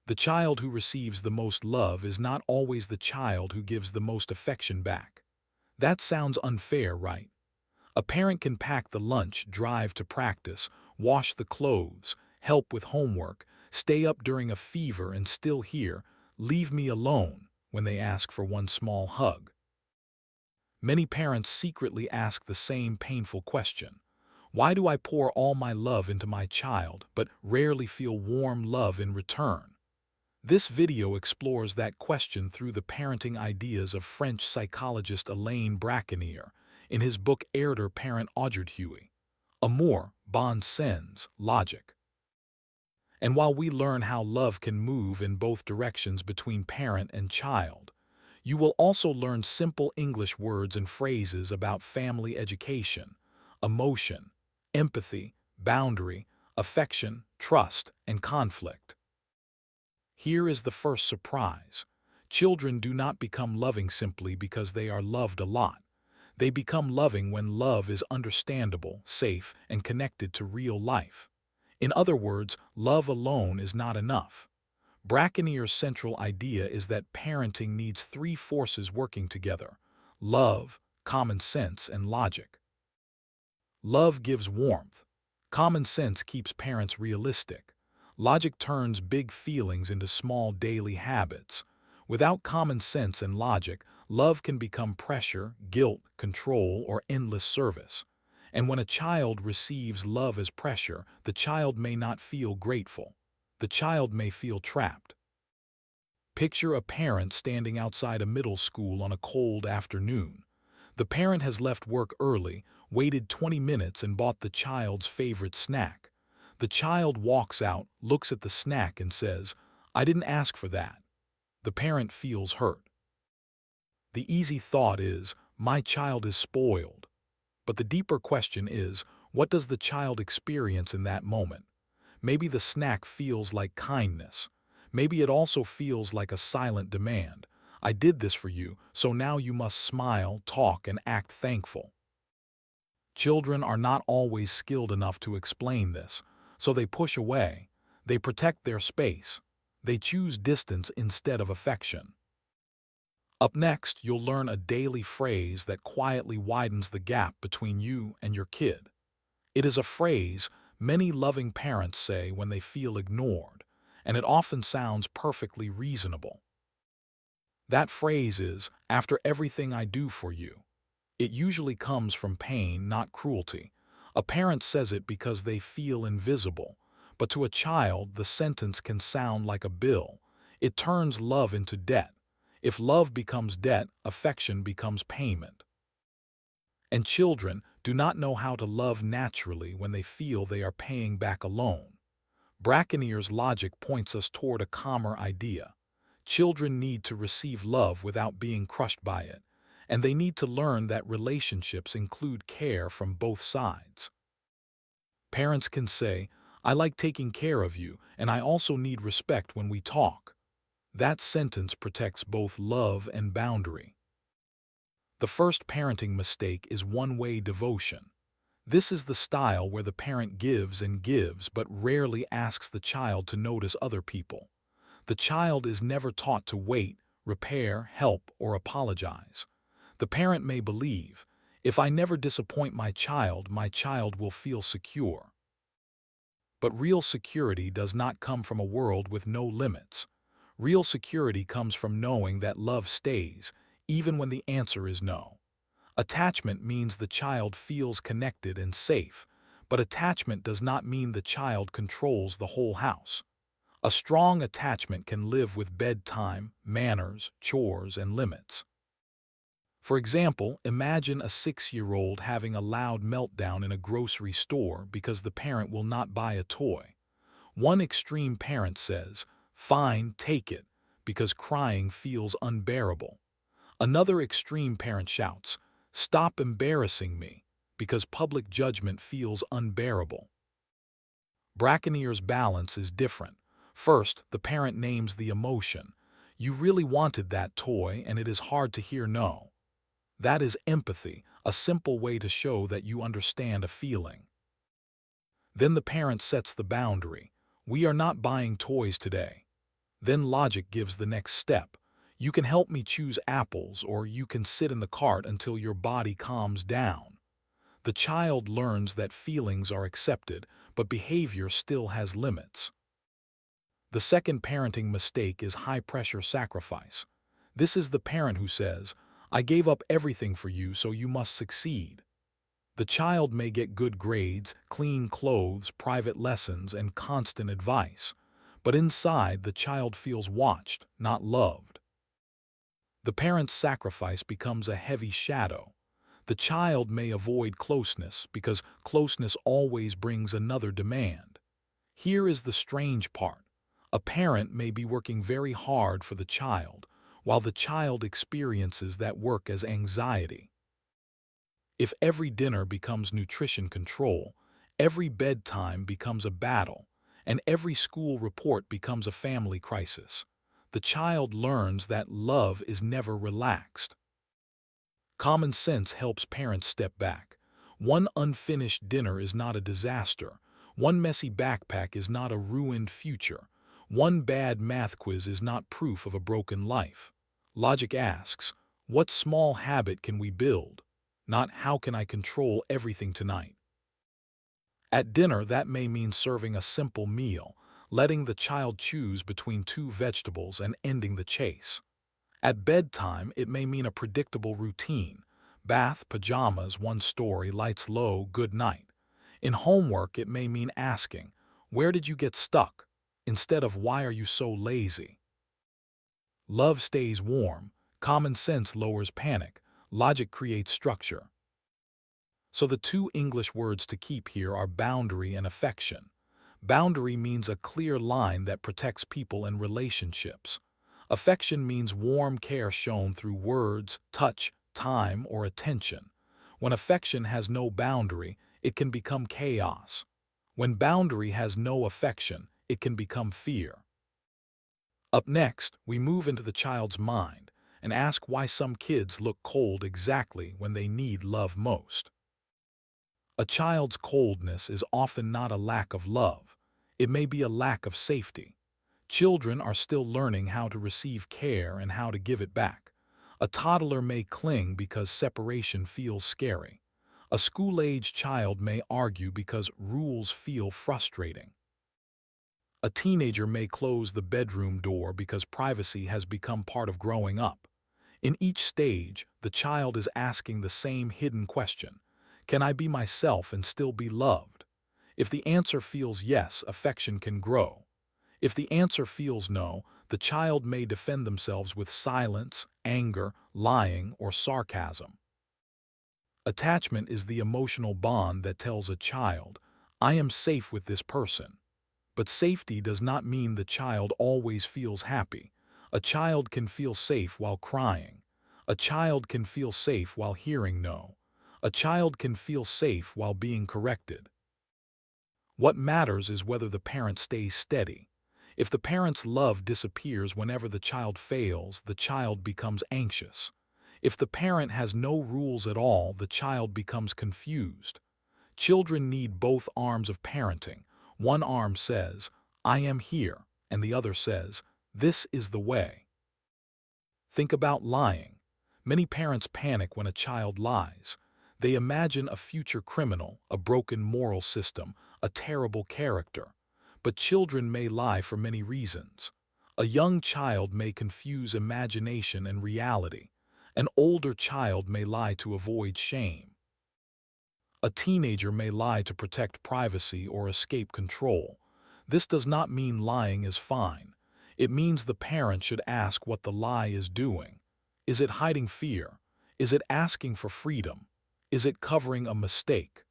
The child who receives the most love is not always the child who gives the most affection back. That sounds unfair, right? A parent can pack the lunch, drive to practice, wash the clothes, help with homework, stay up during a fever and still hear, "Leave me alone," when they ask for one small hug. Many parents secretly ask the same painful question. Why do I pour all my love into my child, but rarely feel warm love in return? This video explores that question through the parenting ideas of French psychologist Alain Braconnier in his book Être, parent aujourd'hui. Amour, sens, logique. And while we learn how love can move in both directions between parent and child, you will also learn simple English words and phrases about family education, emotion, empathy, boundary, affection, trust, and conflict. Here is the first surprise. Children do not become loving simply because they are loved a lot. They become loving when love is understandable, safe, and connected to real life. In other words, love alone is not enough. Braconnier's central idea is that parenting needs three forces working together: love, common sense, and logic. Love gives warmth. Common sense keeps parents realistic. Logic turns big feelings into small daily habits. Without common sense and logic, love can become pressure, guilt, control, or endless service. And when a child receives love as pressure, the child may not feel grateful. The child may feel trapped. Picture a parent standing outside a middle school on a cold afternoon. The parent has left work early, waited 20 minutes, and bought the child's favorite snack. The child walks out, looks at the snack, and says, "I didn't ask for that." The parent feels hurt. The easy thought is, my child is spoiled. But the deeper question is, what does the child experience in that moment? Maybe the snack feels like kindness. Maybe it also feels like a silent demand. "I did this for you, so now you must smile, talk, and act thankful." Children are not always skilled enough to explain this, so they push away. They protect their space. They choose distance instead of affection. Up next, you'll learn a daily phrase that quietly widens the gap between you and your kid. It is a phrase many loving parents say when they feel ignored, and it often sounds perfectly reasonable. That phrase is, "After everything I do for you." It usually comes from pain, not cruelty. A parent says it because they feel invisible, but to a child, the sentence can sound like a bill. It turns love into debt. If love becomes debt, affection becomes payment. And children do not know how to love naturally when they feel they are paying back a loan. Braconnier's logic points us toward a calmer idea. Children need to receive love without being crushed by it, and they need to learn that relationships include care from both sides. Parents can say, "I like taking care of you, and I also need respect when we talk." That sentence protects both love and boundary. The first parenting mistake is one-way devotion. This is the style where the parent gives and gives but rarely asks the child to notice other people. The child is never taught to wait, repair, help, or apologize. The parent may believe, "If I never disappoint my child will feel secure." But real security does not come from a world with no limits. Real security comes from knowing that love stays, even when the answer is no. Attachment means the child feels connected and safe, but attachment does not mean the child controls the whole house. A strong attachment can live with bedtime, manners, chores, and limits. For example, imagine a 6-year-old having a loud meltdown in a grocery store because the parent will not buy a toy. One extreme parent says, "Fine, take it," because crying feels unbearable. Another extreme parent shouts, "Stop embarrassing me," because public judgment feels unbearable. Braconnier's balance is different. First, the parent names the emotion. "You really wanted that toy, and it is hard to hear no." That is empathy, a simple way to show that you understand a feeling. Then the parent sets the boundary. "We are not buying toys today." Then logic gives the next step. You can help me choose apples, or you can sit in the cart until your body calms down. The child learns that feelings are accepted, but behavior still has limits. The second parenting mistake is high-pressure sacrifice. This is the parent who says, "I gave up everything for you, so you must succeed." The child may get good grades, clean clothes, private lessons, and constant advice, but inside the child feels watched, not loved. The parent's sacrifice becomes a heavy shadow. The child may avoid closeness because closeness always brings another demand. Here is the strange part. A parent may be working very hard for the child, while the child experiences that work as anxiety. If every dinner becomes nutrition control, every bedtime becomes a battle, and every school report becomes a family crisis, the child learns that love is never relaxed. Common sense helps parents step back. One unfinished dinner is not a disaster. One messy backpack is not a ruined future. One bad math quiz is not proof of a broken life. Logic asks, what small habit can we build? Not how can I control everything tonight? At dinner, that may mean serving a simple meal, letting the child choose between two vegetables and ending the chase. At bedtime, it may mean a predictable routine. Bath, pajamas, one story, lights low, good night. In homework, it may mean asking, "Where did you get stuck?" instead of "Why are you so lazy?" Love stays warm. Common sense lowers panic. Logic creates structure. So the two English words to keep here are boundary and affection. Boundary means a clear line that protects people and relationships. Affection means warm care shown through words, touch, time, or attention. When affection has no boundary, it can become chaos. When boundary has no affection, it can become fear. Up next, we move into the child's mind and ask why some kids look cold exactly when they need love most. A child's coldness is often not a lack of love. It may be a lack of safety. Children are still learning how to receive care and how to give it back. A toddler may cling because separation feels scary. A school-age child may argue because rules feel frustrating. A teenager may close the bedroom door because privacy has become part of growing up. In each stage, the child is asking the same hidden question: can I be myself and still be loved? If the answer feels yes, affection can grow. If the answer feels no, the child may defend themselves with silence, anger, lying, or sarcasm. Attachment is the emotional bond that tells a child, "I am safe with this person." But safety does not mean the child always feels happy. A child can feel safe while crying. A child can feel safe while hearing no. A child can feel safe while being corrected. What matters is whether the parent stays steady. If the parent's love disappears whenever the child fails, the child becomes anxious. If the parent has no rules at all, the child becomes confused. Children need both arms of parenting. One arm says, "I am here," and the other says, "This is the way." Think about lying. Many parents panic when a child lies. They imagine a future criminal, a broken moral system, a terrible character. But children may lie for many reasons. A young child may confuse imagination and reality. An older child may lie to avoid shame. A teenager may lie to protect privacy or escape control. This does not mean lying is fine. It means the parent should ask what the lie is doing. Is it hiding fear? Is it asking for freedom? Is it covering a mistake?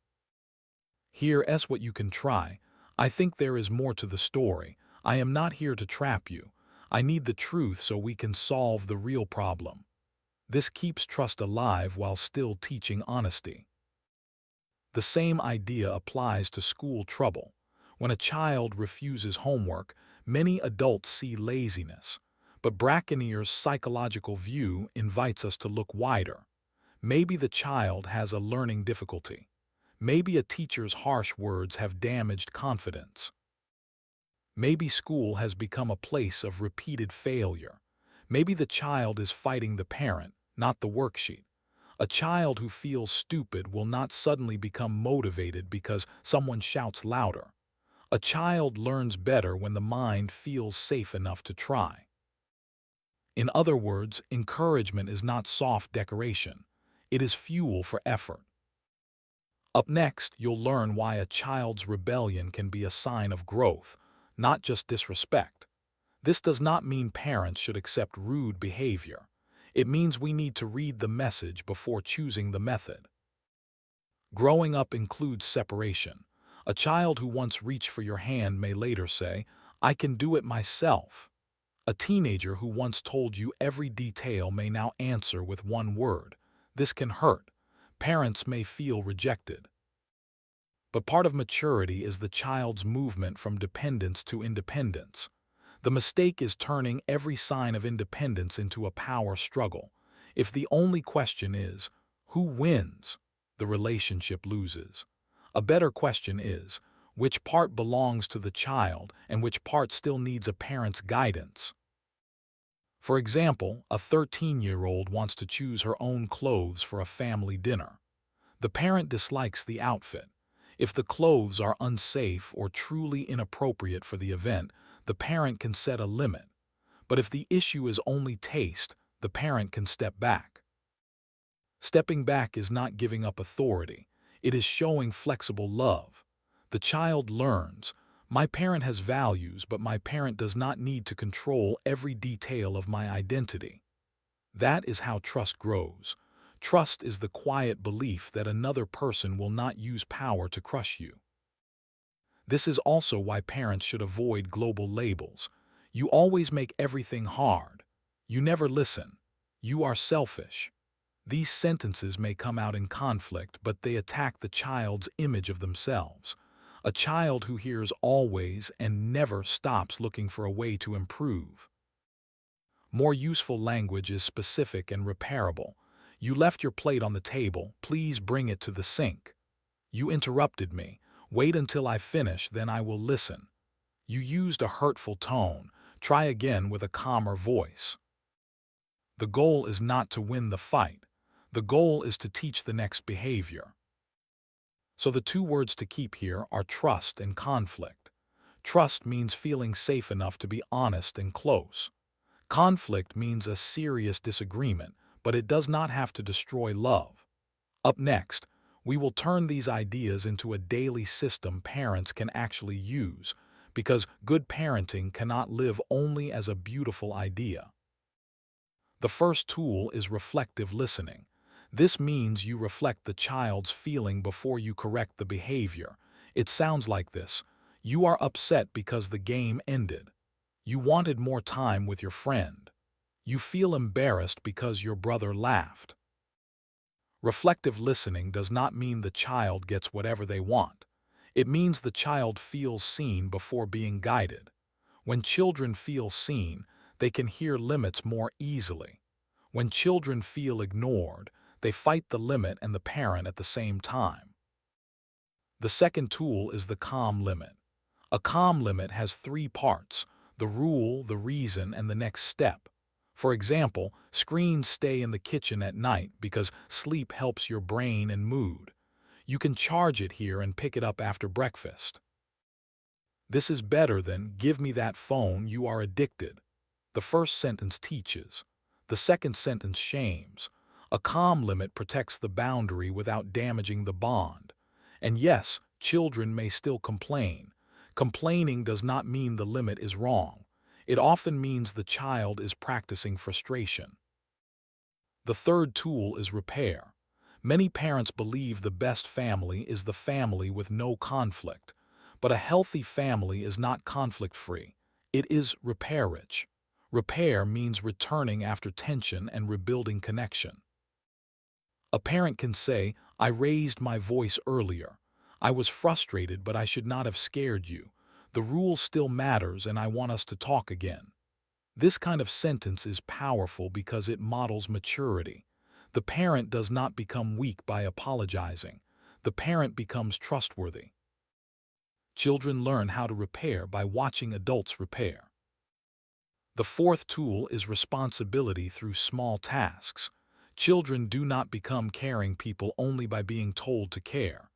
Here's what you can try. I think there is more to the story. I am not here to trap you. I need the truth so we can solve the real problem. This keeps trust alive while still teaching honesty. The same idea applies to school trouble. When a child refuses homework, many adults see laziness. But Braconnier's psychological view invites us to look wider. Maybe the child has a learning difficulty. Maybe a teacher's harsh words have damaged confidence. Maybe school has become a place of repeated failure. Maybe the child is fighting the parent, not the worksheet. A child who feels stupid will not suddenly become motivated because someone shouts louder. A child learns better when the mind feels safe enough to try. In other words, encouragement is not soft decoration. It is fuel for effort. Up next, you'll learn why a child's rebellion can be a sign of growth, not just disrespect. This does not mean parents should accept rude behavior. It means we need to read the message before choosing the method. Growing up includes separation. A child who once reached for your hand may later say, "I can do it myself." A teenager who once told you every detail may now answer with one word. This can hurt. Parents may feel rejected. But part of maturity is the child's movement from dependence to independence. The mistake is turning every sign of independence into a power struggle. If the only question is, who wins, the relationship loses. A better question is, which part belongs to the child and which part still needs a parent's guidance? For example, a 13-year-old wants to choose her own clothes for a family dinner. The parent dislikes the outfit. If the clothes are unsafe or truly inappropriate for the event, the parent can set a limit. But if the issue is only taste, the parent can step back. Stepping back is not giving up authority. It is showing flexible love. The child learns, my parent has values, but my parent does not need to control every detail of my identity. That is how trust grows. Trust is the quiet belief that another person will not use power to crush you. This is also why parents should avoid global labels. You always make everything hard. You never listen. You are selfish. These sentences may come out in conflict, but they attack the child's image of themselves. A child who hears always and never stops looking for a way to improve. More useful language is specific and repairable. You left your plate on the table, please bring it to the sink. You interrupted me, wait until I finish, then I will listen. You used a hurtful tone, try again with a calmer voice. The goal is not to win the fight. The goal is to teach the next behavior. So the two words to keep here are trust and conflict. Trust means feeling safe enough to be honest and close. Conflict means a serious disagreement, but it does not have to destroy love. Up next, we will turn these ideas into a daily system parents can actually use, because good parenting cannot live only as a beautiful idea. The first tool is reflective listening. This means you reflect the child's feeling before you correct the behavior. It sounds like this: you are upset because the game ended. You wanted more time with your friend. You feel embarrassed because your brother laughed. Reflective listening does not mean the child gets whatever they want. It means the child feels seen before being guided. When children feel seen, they can hear limits more easily. When children feel ignored, they fight the limit and the parent at the same time. The second tool is the calm limit. A calm limit has three parts: the rule, the reason, and the next step. For example, screens stay in the kitchen at night because sleep helps your brain and mood. You can charge it here and pick it up after breakfast. This is better than, "Give me that phone, you are addicted." The first sentence teaches. The second sentence shames. A calm limit protects the boundary without damaging the bond. And yes, children may still complain. Complaining does not mean the limit is wrong. It often means the child is practicing frustration. The third tool is repair. Many parents believe the best family is the family with no conflict. But a healthy family is not conflict-free. It is repair-rich. Repair means returning after tension and rebuilding connection. A parent can say, "I raised my voice earlier. I was frustrated, but I should not have scared you. The rule still matters and I want us to talk again." This kind of sentence is powerful because it models maturity. The parent does not become weak by apologizing. The parent becomes trustworthy. Children learn how to repair by watching adults repair. The fourth tool is responsibility through small tasks. Children do not become caring people only by being told to care.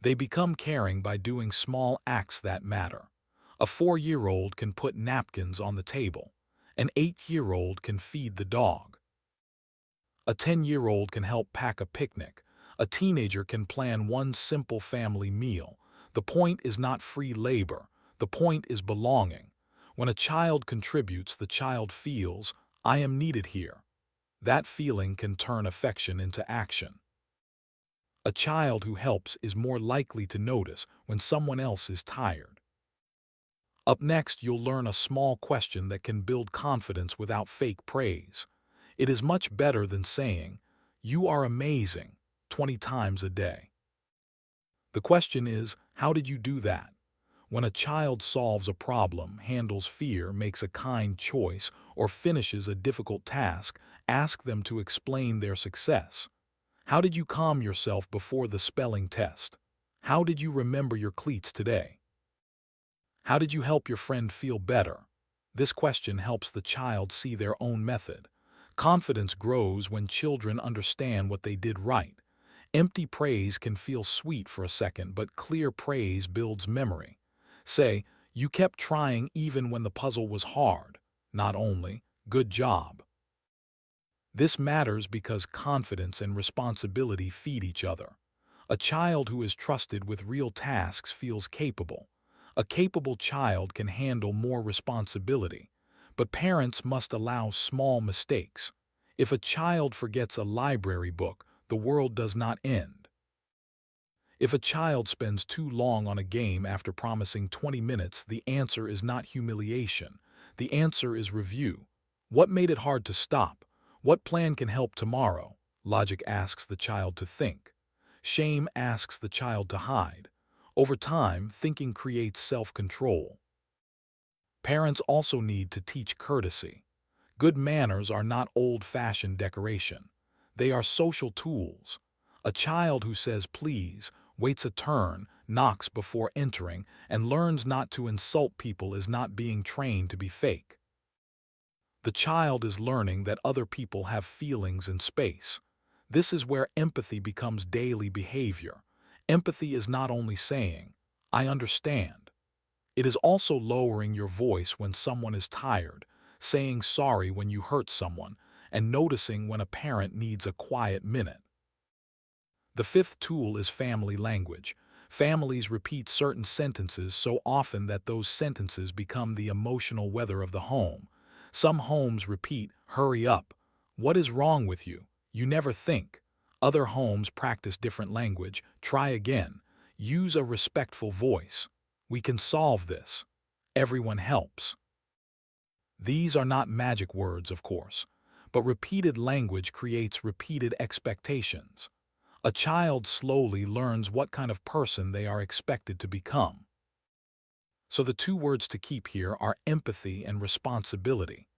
They become caring by doing small acts that matter. A 4-year-old can put napkins on the table. An 8-year-old can feed the dog. A 10-year-old can help pack a picnic. A teenager can plan one simple family meal. The point is not free labor. The point is belonging. When a child contributes, the child feels, I am needed here. That feeling can turn affection into action. A child who helps is more likely to notice when someone else is tired. Up next, you'll learn a small question that can build confidence without fake praise. It is much better than saying, "You are amazing," 20 times a day. The question is, how did you do that? When a child solves a problem, handles fear, makes a kind choice, or finishes a difficult task, ask them to explain their success. How did you calm yourself before the spelling test? How did you remember your cleats today? How did you help your friend feel better? This question helps the child see their own method. Confidence grows when children understand what they did right. Empty praise can feel sweet for a second, but clear praise builds memory. Say, you kept trying even when the puzzle was hard. Not only, good job. This matters because confidence and responsibility feed each other. A child who is trusted with real tasks feels capable. A capable child can handle more responsibility, but parents must allow small mistakes. If a child forgets a library book, the world does not end. If a child spends too long on a game after promising 20 minutes, the answer is not humiliation. The answer is review. What made it hard to stop? What plan can help tomorrow? Logic asks the child to think. Shame asks the child to hide. Over time, thinking creates self-control. Parents also need to teach courtesy. Good manners are not old-fashioned decoration. They are social tools. A child who says please, waits a turn, knocks before entering, and learns not to insult people is not being trained to be fake. The child is learning that other people have feelings and space. This is where empathy becomes daily behavior. Empathy is not only saying, I understand. It is also lowering your voice when someone is tired, saying sorry when you hurt someone, and noticing when a parent needs a quiet minute. The fifth tool is family language. Families repeat certain sentences so often that those sentences become the emotional weather of the home. Some homes repeat, hurry up. What is wrong with you? You never think. Other homes practice different language. Try again. Use a respectful voice. We can solve this. Everyone helps. These are not magic words, of course, but repeated language creates repeated expectations. A child slowly learns what kind of person they are expected to become. So the two words to keep here are empathy and responsibility.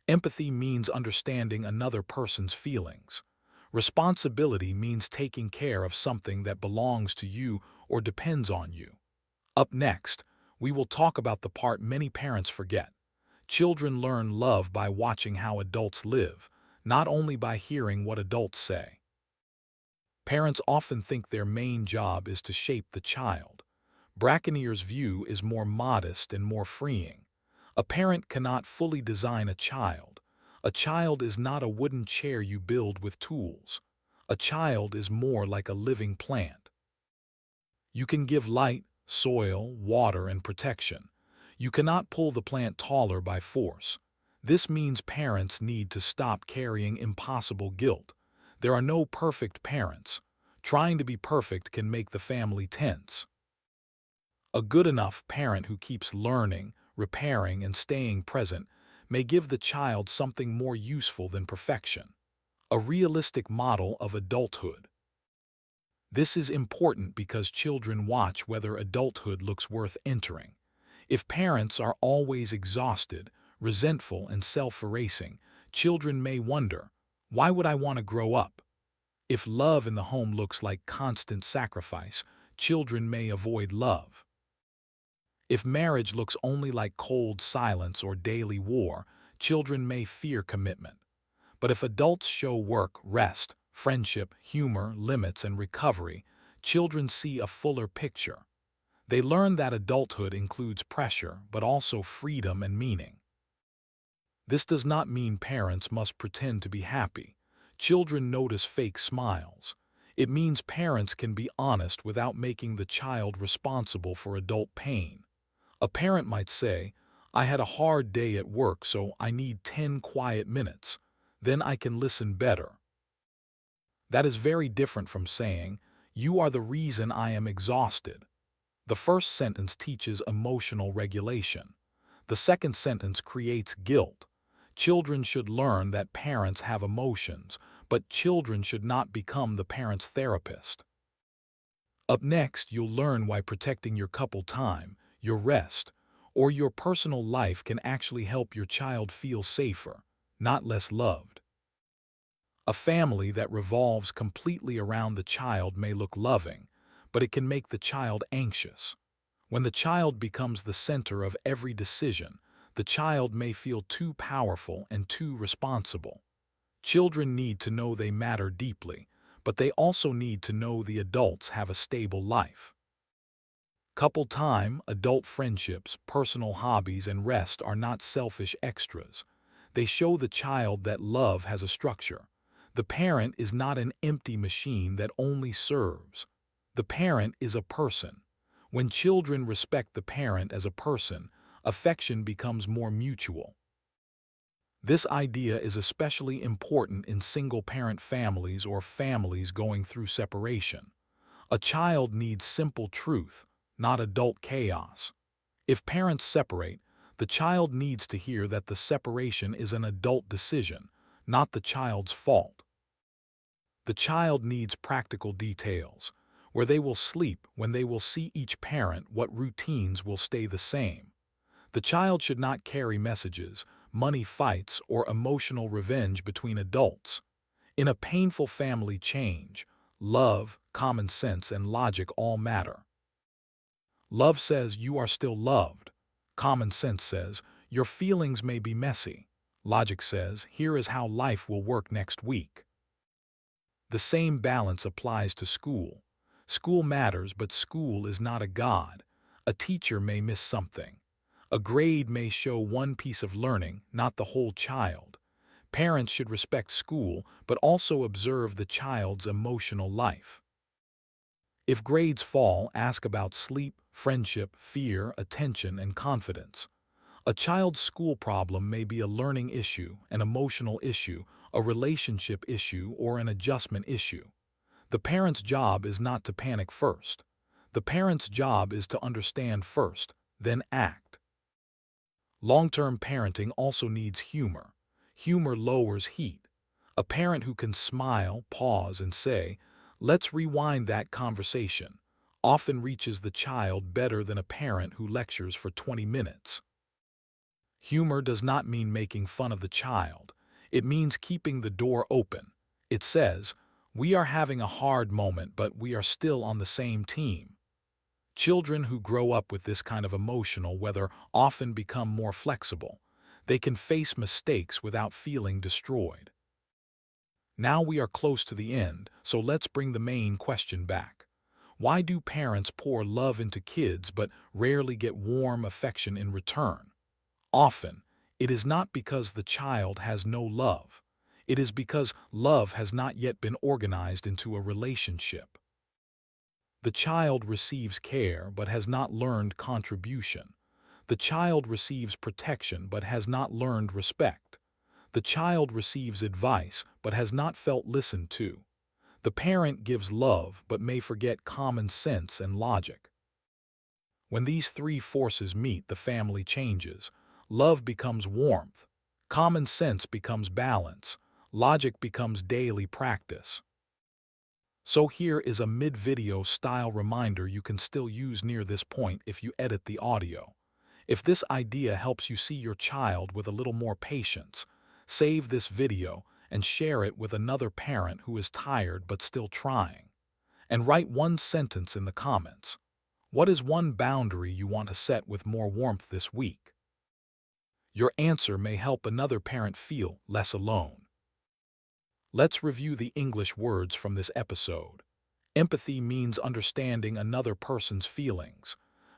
Empathy means understanding another person's feelings. Responsibility means taking care of something that belongs to you or depends on you. Up next, we will talk about the part many parents forget. Children learn love by watching how adults live, not only by hearing what adults say. Parents often think their main job is to shape the child. Braconnier's view is more modest and more freeing. A parent cannot fully design a child. A child is not a wooden chair you build with tools. A child is more like a living plant. You can give light, soil, water, and protection. You cannot pull the plant taller by force. This means parents need to stop carrying impossible guilt. There are no perfect parents. Trying to be perfect can make the family tense. A good enough parent who keeps learning, repairing, and staying present may give the child something more useful than perfection, a realistic model of adulthood. This is important because children watch whether adulthood looks worth entering. If parents are always exhausted, resentful, and self-erasing, children may wonder, why would I want to grow up? If love in the home looks like constant sacrifice, children may avoid love. If marriage looks only like cold silence or daily war, children may fear commitment. But if adults show work, rest, friendship, humor, limits, and recovery, children see a fuller picture. They learn that adulthood includes pressure, but also freedom and meaning. This does not mean parents must pretend to be happy. Children notice fake smiles. It means parents can be honest without making the child responsible for adult pain. A parent might say, "I had a hard day at work, so I need 10 quiet minutes. Then I can listen better." That is very different from saying, "You are the reason I am exhausted." The first sentence teaches emotional regulation. The second sentence creates guilt. Children should learn that parents have emotions, but children should not become the parent's therapist. Up next, you'll learn why protecting your couple time, your rest, or your personal life can actually help your child feel safer, not less loved. A family that revolves completely around the child may look loving, but it can make the child anxious. When the child becomes the center of every decision, the child may feel too powerful and too responsible. Children need to know they matter deeply, but they also need to know the adults have a stable life. Couple time, adult friendships, personal hobbies, and rest are not selfish extras. They show the child that love has a structure. The parent is not an empty machine that only serves. The parent is a person. When children respect the parent as a person, affection becomes more mutual. This idea is especially important in single-parent families or families going through separation. A child needs simple truth, not adult chaos. If parents separate, the child needs to hear that the separation is an adult decision, not the child's fault. The child needs practical details, where they will sleep, when they will see each parent, what routines will stay the same. The child should not carry messages, money fights, or emotional revenge between adults. In a painful family change, love, common sense, and logic all matter. Love says you are still loved. Common sense says your feelings may be messy. Logic says here is how life will work next week. The same balance applies to school. School matters, but school is not a god. A teacher may miss something. A grade may show one piece of learning, not the whole child. Parents should respect school, but also observe the child's emotional life. If grades fall, ask about sleep, friendship, fear, attention, and confidence. A child's school problem may be a learning issue, an emotional issue, a relationship issue, or an adjustment issue. The parent's job is not to panic first. The parent's job is to understand first, then act. Long-term parenting also needs humor. Humor lowers heat. A parent who can smile, pause, and say, "Let's rewind that conversation," often reaches the child better than a parent who lectures for 20 minutes. Humor does not mean making fun of the child. It means keeping the door open. It says, "We are having a hard moment, but we are still on the same team." Children who grow up with this kind of emotional weather often become more flexible. They can face mistakes without feeling destroyed. Now we are close to the end, so let's bring the main question back. Why do parents pour love into kids but rarely get warm affection in return? Often, it is not because the child has no love. It is because love has not yet been organized into a relationship. The child receives care but has not learned contribution. The child receives protection but has not learned respect. The child receives advice but has not felt listened to. The parent gives love but may forget common sense and logic. When these three forces meet, the family changes. Love becomes warmth. Common sense becomes balance. Logic becomes daily practice. So here is a mid-video style reminder you can still use near this point if you edit the audio. If this idea helps you see your child with a little more patience, save this video and share it with another parent who is tired but still trying. And write one sentence in the comments. What is one boundary you want to set with more warmth this week? Your answer may help another parent feel less alone. Let's review the English words from this episode. Empathy means understanding another person's feelings.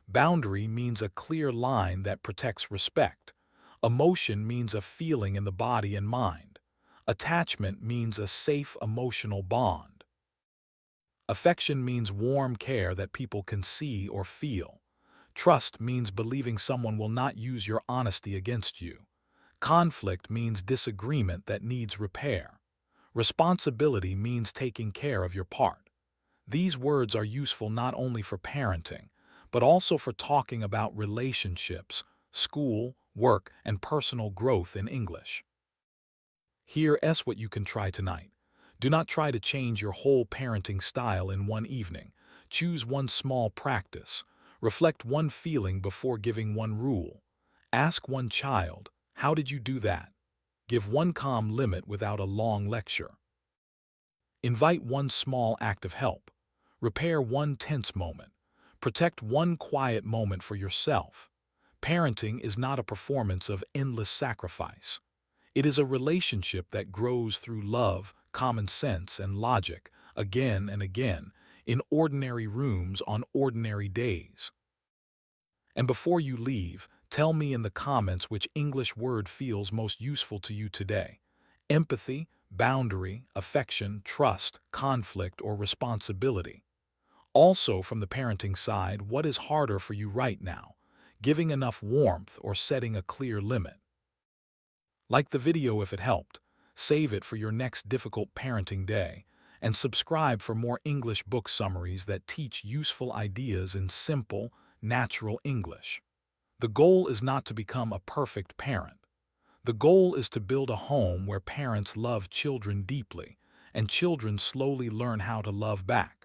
Boundary means a clear line that protects respect. Emotion means a feeling in the body and mind. Attachment means a safe emotional bond. Affection means warm care that people can see or feel. Trust means believing someone will not use your honesty against you. Conflict means disagreement that needs repair. Responsibility means taking care of your part. These words are useful not only for parenting, but also for talking about relationships, school, work, and personal growth in English. Here's what you can try tonight. Do not try to change your whole parenting style in one evening. Choose one small practice. Reflect one feeling before giving one rule. Ask one child, how did you do that? Give one calm limit without a long lecture. Invite one small act of help. Repair one tense moment. Protect one quiet moment for yourself. Parenting is not a performance of endless sacrifice. It is a relationship that grows through love, common sense, and logic, again and again, in ordinary rooms on ordinary days. And before you leave, tell me in the comments which English word feels most useful to you today. Empathy, boundary, affection, trust, conflict, or responsibility. Also, from the parenting side, what is harder for you right now? Giving enough warmth or setting a clear limit? Like the video if it helped, save it for your next difficult parenting day, and subscribe for more English book summaries that teach useful ideas in simple, natural English. The goal is not to become a perfect parent. The goal is to build a home where parents love children deeply, and children slowly learn how to love back.